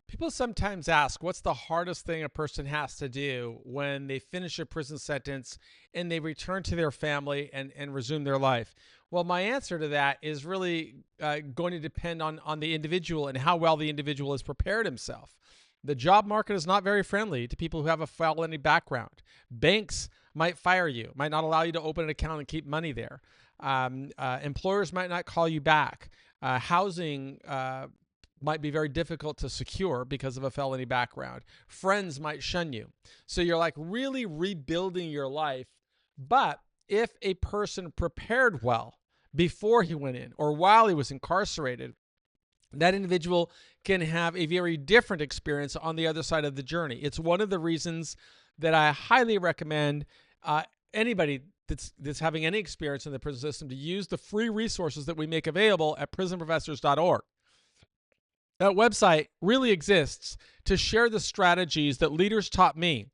People sometimes ask, what's the hardest thing a person has to do when they finish a prison sentence and they return to their family and resume their life? Well, my answer to that is really going to depend on the individual and how well the individual has prepared himself. The job market is not very friendly to people who have a felony background. Banks might fire you, might not allow you to open an account and keep money there. Employers might not call you back. Housing might be very difficult to secure because of a felony background. Friends might shun you. So you're like really rebuilding your life. But if a person prepared well before he went in or while he was incarcerated, that individual can have a very different experience on the other side of the journey. It's one of the reasons that I highly recommend anybody that's having any experience in the prison system to use the free resources that we make available at prisonprofessors.org. That website really exists to share the strategies that leaders taught me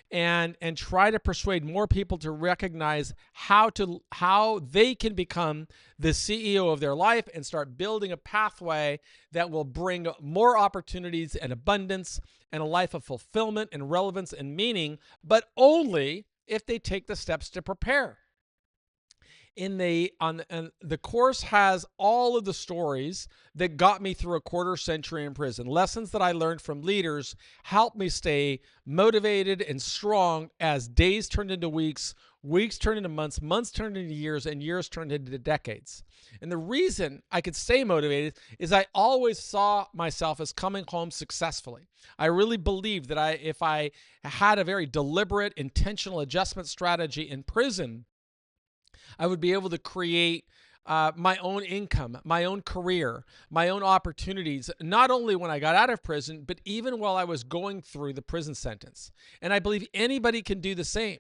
and try to persuade more people to recognize how they can become the CEO of their life and start building a pathway that will bring more opportunities and abundance and a life of fulfillment and relevance and meaning, but only if they take the steps to prepare. The course has all of the stories that got me through a quarter century in prison. Lessons that I learned from leaders helped me stay motivated and strong as days turned into weeks, weeks turned into months, months turned into years, and years turned into decades. And the reason I could stay motivated is I always saw myself as coming home successfully. I really believed that if I had a very deliberate, intentional adjustment strategy in prison, I would be able to create my own income, my own career, my own opportunities, not only when I got out of prison, but even while I was going through the prison sentence. And I believe anybody can do the same.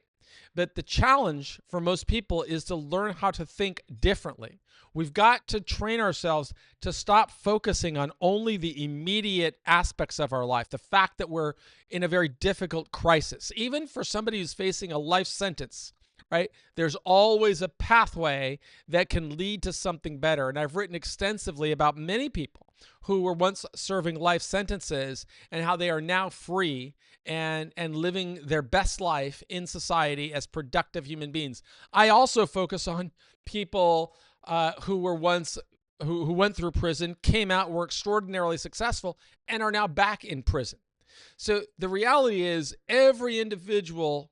But the challenge for most people is to learn how to think differently. We've got to train ourselves to stop focusing on only the immediate aspects of our life, the fact that we're in a very difficult crisis. Even for somebody who's facing a life sentence, right? There's always a pathway that can lead to something better. And I've written extensively about many people who were once serving life sentences and how they are now free and living their best life in society as productive human beings. I also focus on people who went through prison, came out, were extraordinarily successful, and are now back in prison. So the reality is every individual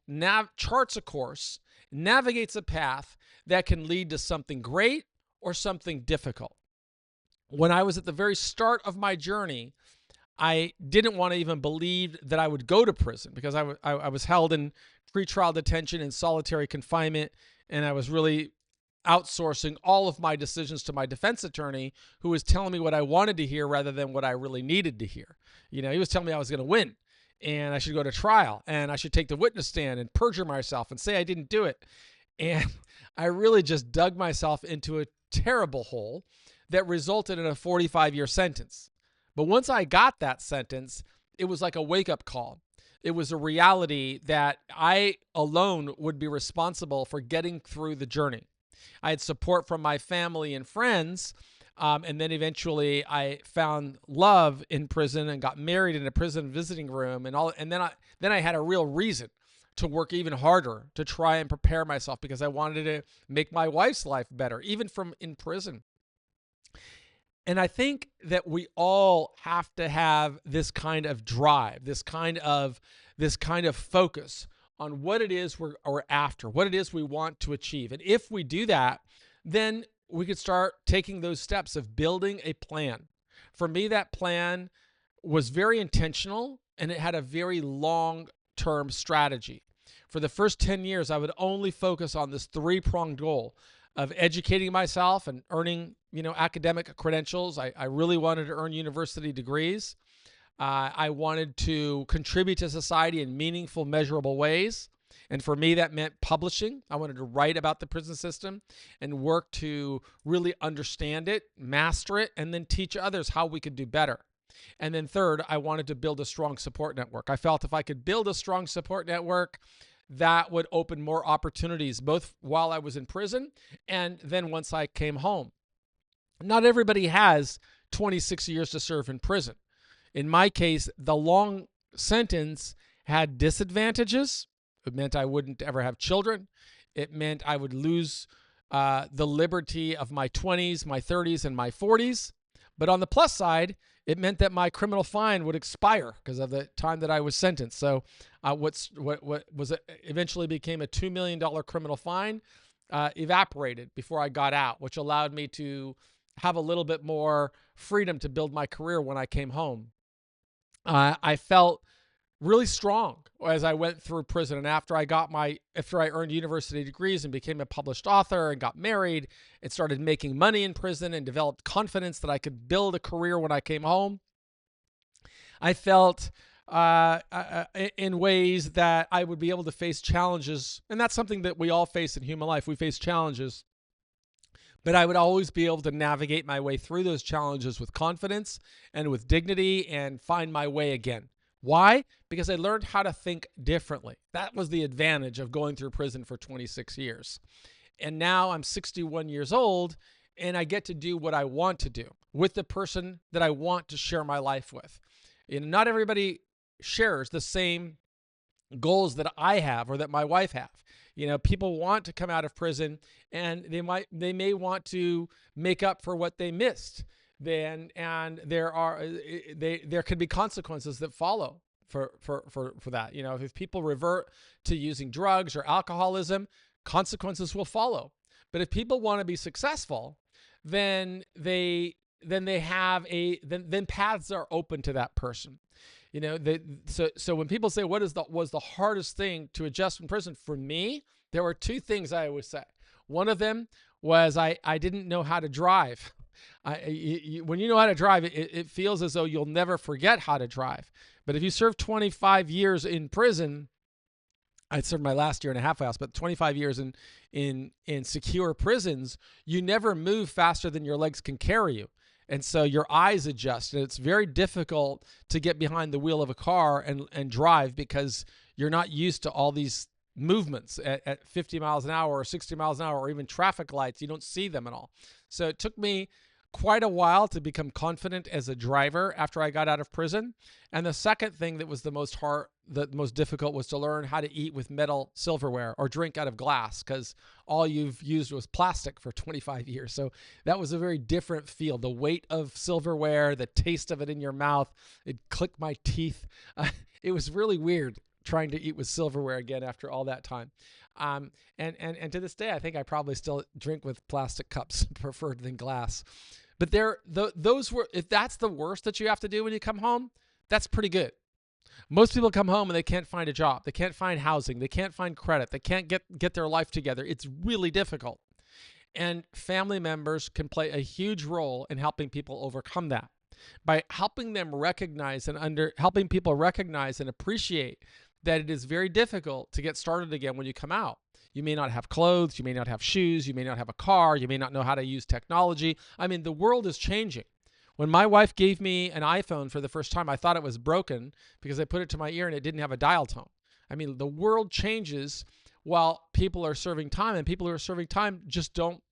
charts a course, navigates a path that can lead to something great or something difficult. When I was at the very start of my journey, I didn't want to even believe that I would go to prison because I was held in pretrial detention and solitary confinement, and I was really outsourcing all of my decisions to my defense attorney, who was telling me what I wanted to hear rather than what I really needed to hear. You know, he was telling me I was going to win and I should go to trial and I should take the witness stand and perjure myself and say I didn't do it. And I really just dug myself into a terrible hole that resulted in a 45-year sentence. But once I got that sentence, it was like a wake-up call. It was a reality that I alone would be responsible for getting through the journey. I had support from my family and friends, and then eventually I found love in prison and got married in a prison visiting room, and then I had a real reason to work even harder to try and prepare myself because I wanted to make my wife's life better, even from in prison. And I think that we all have to have this kind of drive, this kind of focus on what it is we're after, what it is we want to achieve. And if we do that, then we could start taking those steps of building a plan. For me, that plan was very intentional and it had a very long-term strategy. For the first 10 years, I would only focus on this three-pronged goal of educating myself and earning, academic credentials. I really wanted to earn university degrees. I wanted to contribute to society in meaningful, measurable ways. And for me, that meant publishing. I wanted to write about the prison system and work to really understand it, master it, and then teach others how we could do better. And then third, I wanted to build a strong support network. I felt if I could build a strong support network, that would open more opportunities, both while I was in prison and then once I came home. Not everybody has 26 years to serve in prison. In my case, the long sentence had disadvantages. It meant I wouldn't ever have children. It meant I would lose the liberty of my 20s, my 30s, and my 40s. But on the plus side, it meant that my criminal fine would expire because of the time that I was sentenced. So what was eventually became a $2 million criminal fine evaporated before I got out, which allowed me to have a little bit more freedom to build my career when I came home. I felt really strong as I went through prison, and after I earned university degrees and became a published author and got married and started making money in prison and developed confidence that I could build a career when I came home, I felt in ways that I would be able to face challenges. And that's something that we all face in human life. We face challenges, but I would always be able to navigate my way through those challenges with confidence and with dignity and find my way again. Why? Because I learned how to think differently. That was the advantage of going through prison for 26 years. And now I'm 61 years old, and I get to do what I want to do with the person that I want to share my life with. And not everybody shares the same goals that I have or that my wife have. People want to come out of prison, and they may want to make up for what they missed. There could be consequences that follow for that. If people revert to using drugs or alcoholism, consequences will follow. But if people want to be successful, then paths are open to that person. So when people say was the hardest thing to adjust in prison, for me, there were two things I always say. One of them was I didn't know how to drive. When you know how to drive, it feels as though you'll never forget how to drive. But if you serve 25 years in prison, I served my last year and a half house, but 25 years in secure prisons, you never move faster than your legs can carry you. And so your eyes adjust, and it's very difficult to get behind the wheel of a car and drive because you're not used to all these movements at 50 miles an hour or 60 miles an hour or even traffic lights. You don't see them at all. So it took me quite a while to become confident as a driver after I got out of prison. And the second thing that was the most difficult was to learn how to eat with metal silverware or drink out of glass, because all you've used was plastic for 25 years. So that was a very different feel. The weight of silverware, the taste of it in your mouth, it clicked my teeth. It was really weird trying to eat with silverware again after all that time. And to this day, I think I probably still drink with plastic cups preferred than glass. But if that's the worst that you have to do when you come home, that's pretty good. Most people come home and they can't find a job. They can't find housing. They can't find credit. They can't get their life together. It's really difficult. And family members can play a huge role in helping people overcome that by helping them recognize helping people recognize and appreciate that it is very difficult to get started again when you come out. You may not have clothes, you may not have shoes, you may not have a car, you may not know how to use technology. I mean, the world is changing. When my wife gave me an iPhone for the first time, I thought it was broken because I put it to my ear and it didn't have a dial tone. I mean, the world changes while people are serving time, and people who are serving time just don't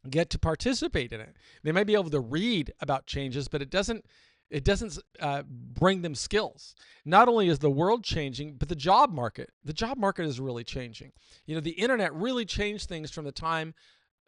get to participate in it. They might be able to read about changes, but it doesn't bring them skills. Not only is the world changing, but the job market is really changing. The internet really changed things from the time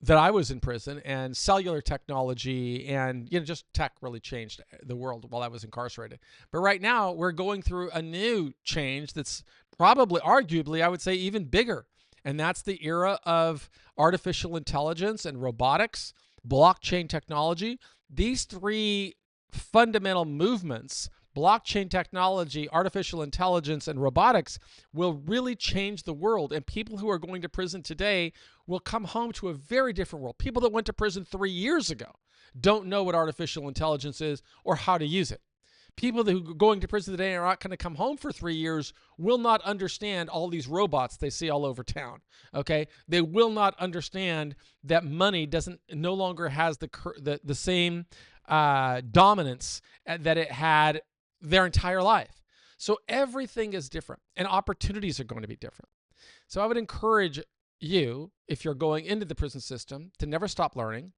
that I was in prison, and cellular technology and just tech really changed the world while I was incarcerated. But right now we're going through a new change that's probably, arguably, I would say even bigger. And that's the era of artificial intelligence and robotics, blockchain technology. These three fundamental movements, blockchain technology, artificial intelligence, and robotics, will really change the world. And people who are going to prison today will come home to a very different world. People that went to prison 3 years ago don't know what artificial intelligence is or how to use it. People who are going to prison today and are not going to come home for 3 years will not understand all these robots they see all over town. Okay, they will not understand that money no longer has the same dominance that it had their entire life. So everything is different, and opportunities are going to be different. So I would encourage you, if you're going into the prison system, to never stop learning.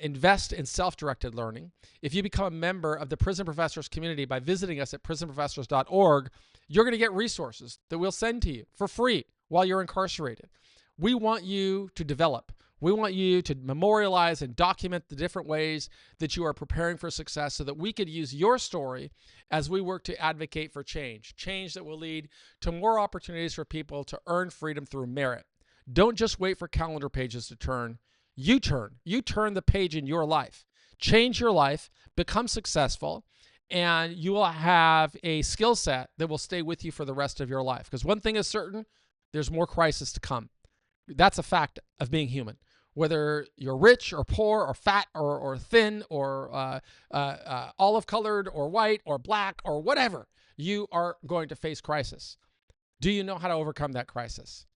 invest in self-directed learning. If you become a member of the Prison Professors community by visiting us at prisonprofessors.org, you're going to get resources that we'll send to you for free while you're incarcerated. We want you to develop. We want you to memorialize and document the different ways that you are preparing for success so that we could use your story as we work to advocate for change, change that will lead to more opportunities for people to earn freedom through merit. Don't just wait for calendar pages to turn. You turn the page in your life. Change your life, become successful, and you will have a skill set that will stay with you for the rest of your life. Because one thing is certain, there's more crisis to come. That's a fact of being human. Whether you're rich or poor or fat or thin or olive-colored or white or black or whatever, you are going to face crisis. Do you know how to overcome that crisis?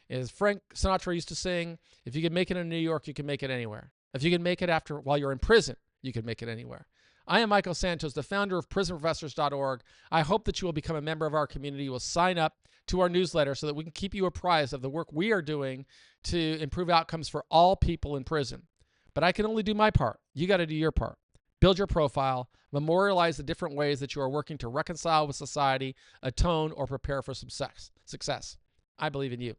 As Frank Sinatra used to sing, if you can make it in New York, you can make it anywhere. If you can make it while you're in prison, you can make it anywhere. I am Michael Santos, the founder of prisonprofessors.org. I hope that you will become a member of our community. You will sign up to our newsletter so that we can keep you apprised of the work we are doing to improve outcomes for all people in prison. But I can only do my part. You got to do your part. Build your profile, memorialize the different ways that you are working to reconcile with society, atone, or prepare for some success. I believe in you.